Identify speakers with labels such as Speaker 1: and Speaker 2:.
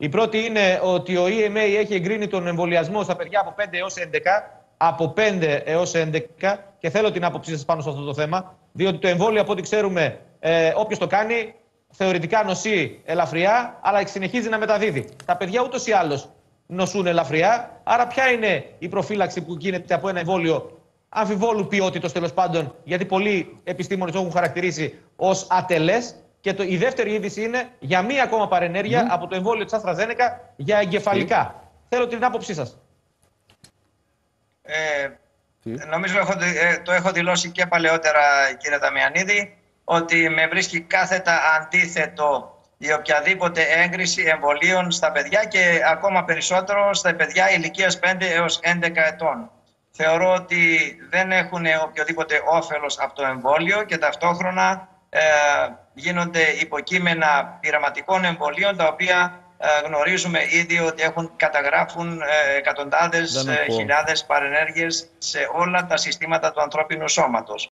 Speaker 1: Η πρώτη είναι ότι ο EMA έχει εγκρίνει τον εμβολιασμό στα παιδιά από 5 έως 11. Από 5 έως 11 και θέλω την άποψή σας πάνω σε αυτό το θέμα, διότι το εμβόλιο, από ό,τι ξέρουμε, όποιος το κάνει, θεωρητικά νοσεί ελαφριά, αλλά συνεχίζει να μεταδίδει. Τα παιδιά ούτως ή άλλως νοσούν ελαφριά, άρα ποια είναι η προφύλαξη που γίνεται από ένα εμβόλιο αμφιβόλου ποιότητος, τέλος πάντων, γιατί πολλοί επιστήμονες το έχουν χαρακτηρίσει ως ατελές. Και η δεύτερη είδηση είναι για μία ακόμα παρενέργεια από το εμβόλιο της AstraZeneca για εγκεφαλικά. Θέλω την άποψή σας.
Speaker 2: Νομίζω το έχω δηλώσει και παλαιότερα, κύριε Δαμιανίδη, ότι με βρίσκει κάθετα αντίθετο η οποιαδήποτε έγκριση εμβολίων στα παιδιά και ακόμα περισσότερο στα παιδιά ηλικίας 5 έως 11 ετών. Θεωρώ ότι δεν έχουν οποιοδήποτε όφελος από το εμβόλιο και ταυτόχρονα γίνονται υποκείμενα πειραματικών εμβολίων, τα οποία γνωρίζουμε ήδη ότι καταγράφουν εκατοντάδες χιλιάδες παρενέργειες σε όλα τα συστήματα του ανθρώπινου σώματος.